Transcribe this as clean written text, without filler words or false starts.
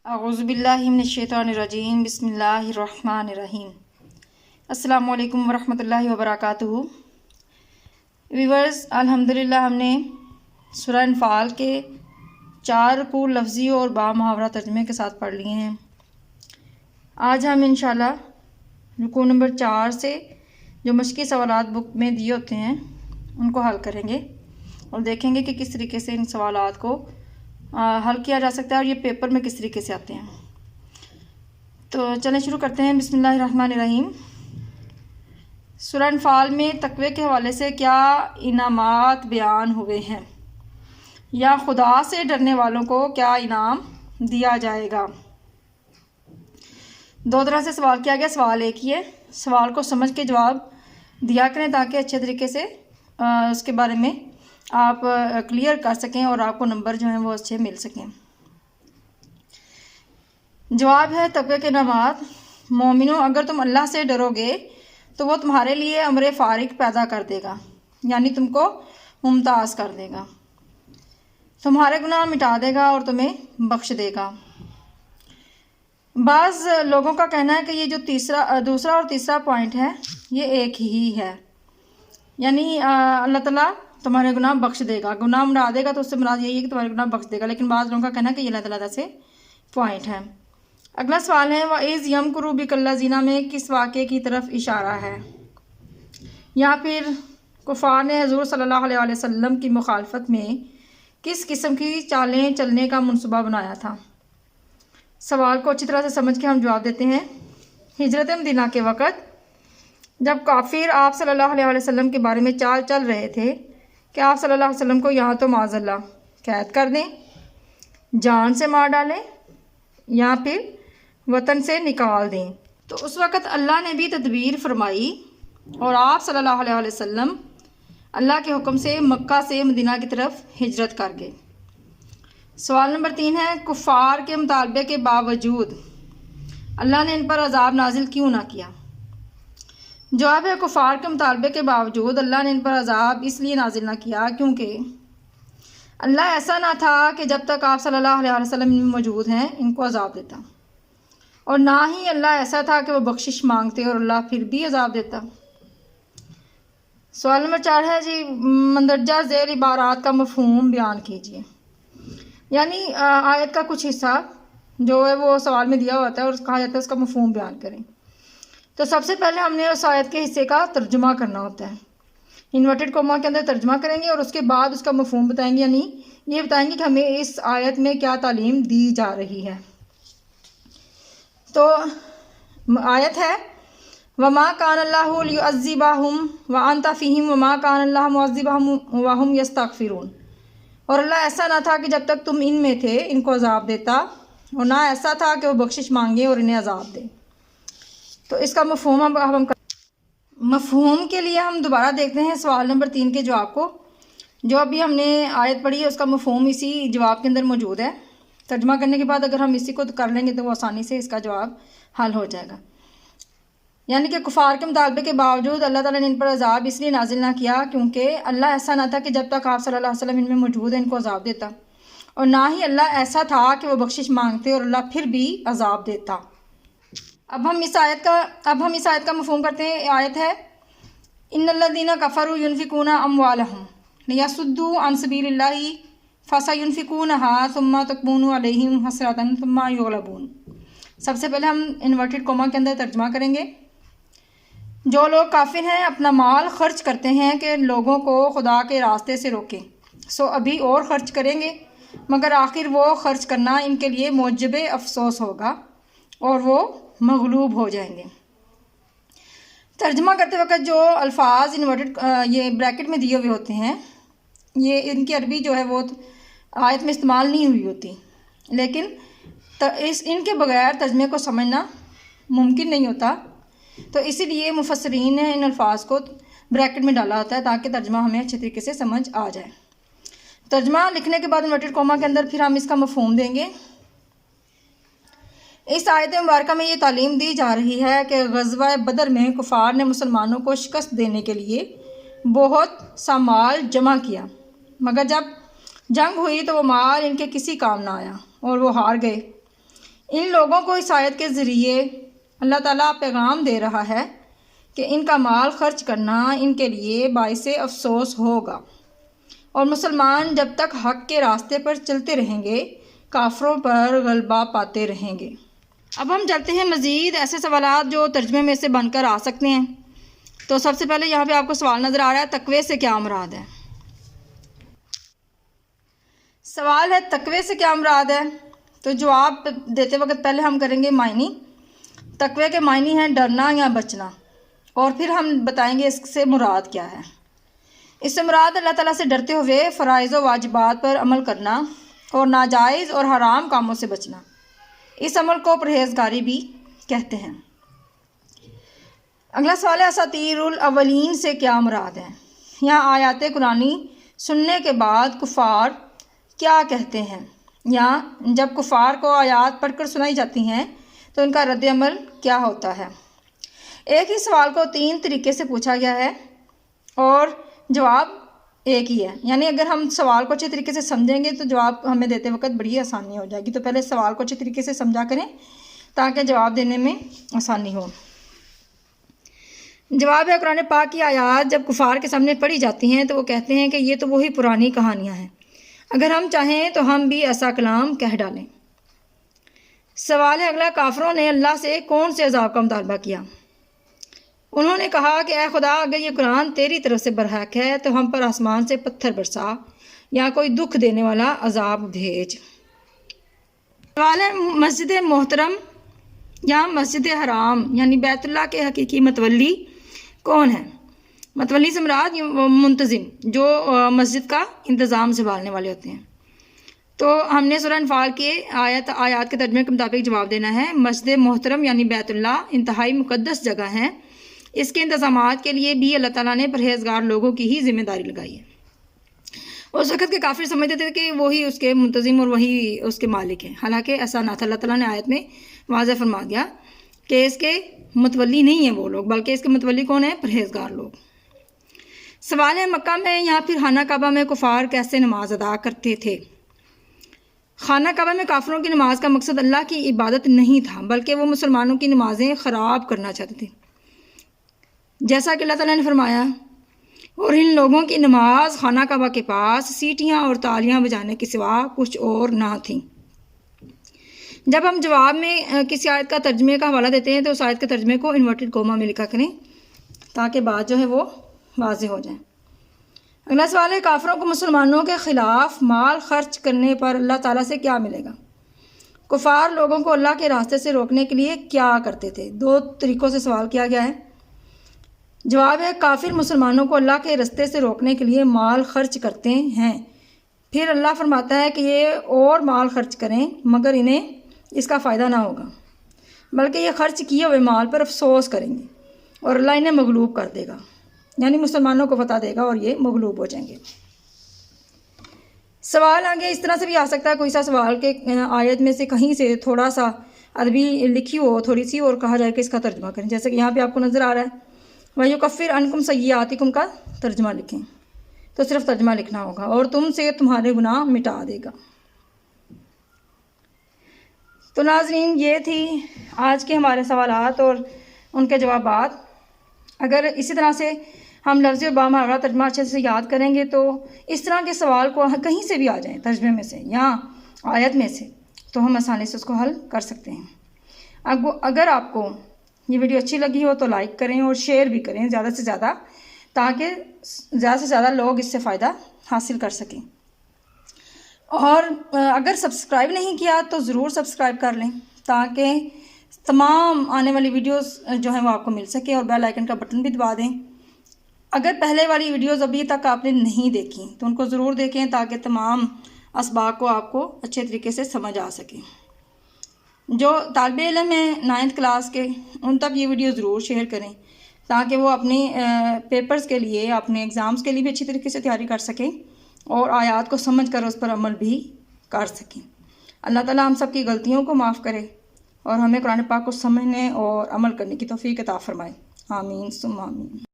اعوذ باللہ من الشیطان الرجیم بسم اللہ الرحمن الرحیم۔ السلام علیکم ورحمۃ اللہ وبرکاتہ۔ ویورز، الحمدللہ ہم نے سورہ انفال کے 4 رکوع لفظی اور با محاورہ ترجمے کے ساتھ پڑھ لیے ہیں۔ آج ہم انشاءاللہ رکوع نمبر 4 سے جو مشقی سوالات بک میں دیے ہوتے ہیں ان کو حل کریں گے اور دیکھیں گے کہ کس طریقے سے ان سوالات کو حل کیا جا سکتا ہے اور یہ پیپر میں کس طریقے سے آتے ہیں۔ تو چلیں شروع کرتے ہیں۔ بسم اللہ الرحمن الرحیم۔ سورہ انفال میں تقوی کے حوالے سے کیا انعامات بیان ہوئے ہیں، یا خدا سے ڈرنے والوں کو کیا انعام دیا جائے گا؟ 2 طرح سے سوال کیا گیا، سوال ایک ہی ہے۔ سوال کو سمجھ کے جواب دیا کریں تاکہ اچھے طریقے سے اس کے بارے میں آپ کلیئر کر سکیں اور آپ کو نمبر جو ہیں وہ اچھے مل سکیں۔ جواب ہے تقوی کے انعامات۔ مومنوں، اگر تم اللہ سے ڈرو گے تو وہ تمہارے لیے امر فارغ پیدا کر دے گا، یعنی تم کو ممتاز کر دے گا، تمہارے گناہ مٹا دے گا اور تمہیں بخش دے گا۔ بعض لوگوں کا کہنا ہے کہ یہ جو دوسرا اور تیسرا پوائنٹ ہے یہ ایک ہی ہے، یعنی اللہ تعالیٰ تمہارے گناہ بخش دے گا، گناہ مٹا دے گا تو اس سے مراد یہی ہے کہ تمہارے گناہ بخش دے گا، لیکن بعض لوگوں کا کہنا ہے کہ یہ اللہ تعالیٰ سے پوائنٹ ہے۔ اگلا سوال ہے وَإِذْ يَمْكُرُ بِكَ الَّذِينَ میں کس واقعے کی طرف اشارہ ہے؟ یا پھر کفار نے حضور صلی اللہ علیہ وسلم کی مخالفت میں کس قسم کی چالیں چلنے کا منصوبہ بنایا تھا؟ سوال کو اچھی طرح سے سمجھ کے ہم جواب دیتے ہیں۔ ہجرت مدینہ کے وقت جب کافر آپ صلی اللہ علیہ وسلم کے بارے میں چال چل رہے تھے کہ آپ صلی اللہ علیہ وسلم کو یہاں تو معاذ اللہ قید کر دیں، جان سے مار ڈالیں، یا پھر وطن سے نکال دیں، تو اس وقت اللہ نے بھی تدبیر فرمائی اور آپ صلی اللہ علیہ وسلم اللہ کے حکم سے مکہ سے مدینہ کی طرف ہجرت کر گئے۔ سوال نمبر 3 ہے کفار کے مطالبے کے باوجود اللہ نے ان پر عذاب نازل کیوں نہ کیا؟ جواب ہے کفار کے مطالبے کے باوجود اللہ نے ان پر عذاب اس لیے نازل نہ کیا کیونکہ اللہ ایسا نہ تھا کہ جب تک آپ صلی اللہ علیہ وسلم موجود ہیں ان کو عذاب دیتا، اور نہ ہی اللہ ایسا تھا کہ وہ بخشش مانگتے اور اللہ پھر بھی عذاب دیتا۔ سوال نمبر 4 ہے جی مندرجہ ذیل عبارات کا مفہوم بیان کیجیے، یعنی آیت کا کچھ حصہ جو ہے وہ سوال میں دیا ہوتا ہے اور کہا جاتا ہے اس کا مفہوم بیان کریں۔ تو سب سے پہلے ہم نے اس آیت کے حصے کا ترجمہ کرنا ہوتا ہے، انورٹڈ کوما کے اندر ترجمہ کریں گے اور اس کے بعد اس کا مفہوم بتائیں گے، یعنی یہ بتائیں گے کہ ہمیں اس آیت میں کیا تعلیم دی جا رہی ہے۔ تو آیت ہے وَمَا كَانَ اللَّهُ لِيُعَذِّبَهُمْ وَأَنْتَ فِيهِمْ وَمَا كَانَ اللَّهُ مُعَذِّبَهُمْ وَهُمْ يَسْتَغْفِرُونَ، اور اللہ ایسا نہ تھا کہ جب تک تم ان میں تھے ان کو عذاب دیتا، اور نہ ایسا تھا کہ وہ بخشش مانگے اور انہیں عذاب دے۔ تو اس کا مفہوم مفہوم کے لیے ہم دوبارہ دیکھتے ہیں سوال نمبر 3 کے جواب کو۔ جو ابھی ہم نے آیت پڑھی ہے اس کا مفہوم اسی جواب کے اندر موجود ہے۔ ترجمہ کرنے کے بعد اگر ہم اسی کو کر لیں گے تو وہ آسانی سے اس کا جواب حل ہو جائے گا، یعنی کہ کفار کے مطالبے کے باوجود اللہ تعالیٰ نے ان پر عذاب اس لیے نازل نہ کیا کیونکہ اللہ ایسا نہ تھا کہ جب تک آپ صلی اللہ علیہ وسلم ان میں موجود ہیں ان کو عذاب دیتا، اور نہ ہی اللہ ایسا تھا کہ وہ بخشش مانگتے اور اللہ پھر بھی عذاب دیتا۔ اب ہم اس آیت کا مفہوم کرتے ہیں۔ آیت ہے ان الذین کفروا ينفقون اموالهم لیصدوا عن سبیل اللہ فسینفقونها ثم تکون علیہم حسرۃ ثم یغلبون۔ سب سے پہلے ہم انورٹڈ کوما کے اندر ترجمہ کریں گے۔ جو لوگ کافر ہیں اپنا مال خرچ کرتے ہیں کہ لوگوں کو خدا کے راستے سے روکیں، سو ابھی اور خرچ کریں گے، مگر آخر وہ خرچ کرنا ان کے لیے موجب افسوس ہوگا اور وہ مغلوب ہو جائیں گے۔ ترجمہ کرتے وقت جو الفاظ انورٹڈ یہ بریکٹ میں دیے ہوئے ہوتے ہیں یہ ان کی عربی جو ہے وہ آیت میں استعمال نہیں ہوئی ہوتی، لیکن ان کے بغیر ترجمے کو سمجھنا ممکن نہیں ہوتا، تو اسی لیے مفسرین نے ان الفاظ کو بریکٹ میں ڈالا ہوتا ہے تاکہ ترجمہ ہمیں اچھے طریقے سے سمجھ آ جائے۔ ترجمہ لکھنے کے بعد انورٹڈ کوما کے اندر پھر ہم اس کا مفہوم دیں گے۔ اس آیت مبارکہ میں یہ تعلیم دی جا رہی ہے کہ غزوہ بدر میں کفار نے مسلمانوں کو شکست دینے کے لیے بہت سا مال جمع کیا، مگر جب جنگ ہوئی تو وہ مال ان کے کسی کام نہ آیا اور وہ ہار گئے۔ ان لوگوں کو اس آیت کے ذریعے اللہ تعالیٰ پیغام دے رہا ہے کہ ان کا مال خرچ کرنا ان کے لیے باعث افسوس ہوگا، اور مسلمان جب تک حق کے راستے پر چلتے رہیں گے کافروں پر غلبہ پاتے رہیں گے۔ اب ہم چلتے ہیں مزید ایسے سوالات جو ترجمے میں سے بن کر آ سکتے ہیں۔ تو سب سے پہلے یہاں پہ آپ کو سوال نظر آ رہا ہے، تقوی سے کیا مراد ہے؟ سوال ہے تقوی سے کیا مراد ہے؟ تو جواب دیتے وقت پہلے ہم کریں گے معنی۔ تقوی کے معنی ہیں ڈرنا یا بچنا، اور پھر ہم بتائیں گے اس سے مراد کیا ہے۔ اس سے مراد اللہ تعالیٰ سے ڈرتے ہوئے فرائض و واجبات پر عمل کرنا اور ناجائز اور حرام کاموں سے بچنا۔ اس عمل کو پرہیزگاری بھی کہتے ہیں۔ اگلا سوال ہے اساطیر الاولین سے کیا مراد ہے؟ یہاں آیات قرآنی سننے کے بعد کفار کیا کہتے ہیں، یا جب کفار کو آیات پڑھ کر سنائی جاتی ہیں تو ان کا رد عمل کیا ہوتا ہے؟ ایک ہی سوال کو 3 طریقے سے پوچھا گیا ہے اور جواب ایک ہی ہے، یعنی اگر ہم سوال کو اچھے طریقے سے سمجھیں گے تو جواب ہمیں دیتے وقت بڑی آسانی ہو جائے گی۔ تو پہلے سوال کو اچھے طریقے سے سمجھا کریں تاکہ جواب دینے میں آسانی ہو۔ جواب ہے قرآن پاک کی آیات جب کفار کے سامنے پڑھی جاتی ہیں تو وہ کہتے ہیں کہ یہ تو وہی پرانی کہانیاں ہیں، اگر ہم چاہیں تو ہم بھی ایسا کلام کہہ ڈالیں۔ سوال ہے اگلا، کافروں نے اللہ سے کون سے عذاب کا مطالبہ کیا؟ انہوں نے کہا کہ اے خدا، اگر یہ قرآن تیری طرف سے برحق ہے تو ہم پر آسمان سے پتھر برسا یا کوئی دکھ دینے والا عذاب بھیج۔ سوال ہے مسجد محترم یا مسجد حرام یعنی بیت اللہ کے حقیقی متولی کون ہے؟ متولی سے مراد منتظم، جو مسجد کا انتظام سنبھالنے والے ہوتے ہیں۔ تو ہم نے سورہ انفال کے آیات کے ترجمے کے مطابق جواب دینا ہے، مسجد محترم یعنی بیت اللہ انتہائی مقدس جگہ ہے، اس کے انتظامات کے لیے بھی اللہ تعالیٰ نے پرہیزگار لوگوں کی ہی ذمہ داری لگائی ہے۔ اس وقت کے کافر سمجھتے تھے کہ وہی اس کے منتظم اور وہی اس کے مالک ہیں، حالانکہ ایسا نہ تھا۔ اللہ تعالیٰ نے آیت میں واضح فرما دیا کہ اس کے متولی نہیں ہیں وہ لوگ، بلکہ اس کے متولی کون ہیں؟ پرہیزگار لوگ۔ سوال ہے مکہ میں یا پھر خانہ کعبہ میں کفار کیسے نماز ادا کرتے تھے؟ خانہ کعبہ میں کافروں کی نماز کا مقصد اللہ کی عبادت نہیں تھا، بلکہ وہ مسلمانوں کی نمازیں خراب کرنا چاہتے تھے، جیسا کہ اللہ تعالیٰ نے فرمایا، اور ان لوگوں کی نماز خانہ کعبہ کے پاس سیٹیاں اور تالیاں بجانے کے سوا کچھ اور نہ تھیں۔ جب ہم جواب میں کسی آیت کا ترجمے کا حوالہ دیتے ہیں تو اس آیت کے ترجمے کو انورٹڈ کوما میں لکھا کریں تاکہ بات جو ہے وہ واضح ہو جائے۔ اگلا سوال ہے کافروں کو مسلمانوں کے خلاف مال خرچ کرنے پر اللہ تعالیٰ سے کیا ملے گا؟ کفار لوگوں کو اللہ کے راستے سے روکنے کے لیے کیا کرتے تھے؟ 2 طریقوں سے سوال کیا گیا ہے۔ جواب ہے کافر مسلمانوں کو اللہ کے راستے سے روکنے کے لیے مال خرچ کرتے ہیں، پھر اللہ فرماتا ہے کہ یہ اور مال خرچ کریں مگر انہیں اس کا فائدہ نہ ہوگا، بلکہ یہ خرچ کیے ہوئے مال پر افسوس کریں گے اور اللہ انہیں مغلوب کر دے گا، یعنی مسلمانوں کو فتح دے گا اور یہ مغلوب ہو جائیں گے۔ سوال آگے اس طرح سے بھی آ سکتا ہے، کوئی سا سوال کہ آیت میں سے کہیں سے تھوڑا سا عربی لکھی ہو تھوڑی سی اور کہا جائے کہ اس کا ترجمہ کریں، جیسے کہ یہاں پہ آپ کو نظر آ رہا ہے وَيُكَفِّرْ عَنْكُمْ سَيِّئَاتِكُمْ کا ترجمہ لکھیں، تو صرف ترجمہ لکھنا ہوگا، اور تم سے تمہارے گناہ مٹا دے گا۔ تو ناظرین یہ تھی آج کے ہمارے سوالات اور ان کے جوابات۔ اگر اسی طرح سے ہم لفظی اور بامعنی ترجمہ اچھے سے یاد کریں گے تو اس طرح کے سوال کو کہیں سے بھی آ جائیں ترجمے میں سے یا آیت میں سے تو ہم آسانی سے اس کو حل کر سکتے ہیں۔ اگر آپ کو یہ ویڈیو اچھی لگی ہو تو لائک کریں اور شیئر بھی کریں زیادہ سے زیادہ، تاکہ زیادہ سے زیادہ لوگ اس سے فائدہ حاصل کر سکیں۔ اور اگر سبسکرائب نہیں کیا تو ضرور سبسکرائب کر لیں تاکہ تمام آنے والی ویڈیوز جو ہیں وہ آپ کو مل سکے، اور بیل آئیکن کا بٹن بھی دبا دیں۔ اگر پہلے والی ویڈیوز ابھی تک آپ نے نہیں دیکھی تو ان کو ضرور دیکھیں تاکہ تمام اسباق کو آپ کو اچھے طریقے سے سمجھ آ سکے۔ جو طالب علم ہیں 9th کلاس کے ان تک یہ ویڈیو ضرور شیئر کریں تاکہ وہ اپنے پیپرز کے لیے اپنے ایگزامز کے لیے بھی اچھی طریقے سے تیاری کر سکیں اور آیات کو سمجھ کر اس پر عمل بھی کر سکیں۔ اللہ تعالیٰ ہم سب کی غلطیوں کو معاف کرے اور ہمیں قرآن پاک کو سمجھنے اور عمل کرنے کی توفیق عطا فرمائے۔ آمین ثم آمین۔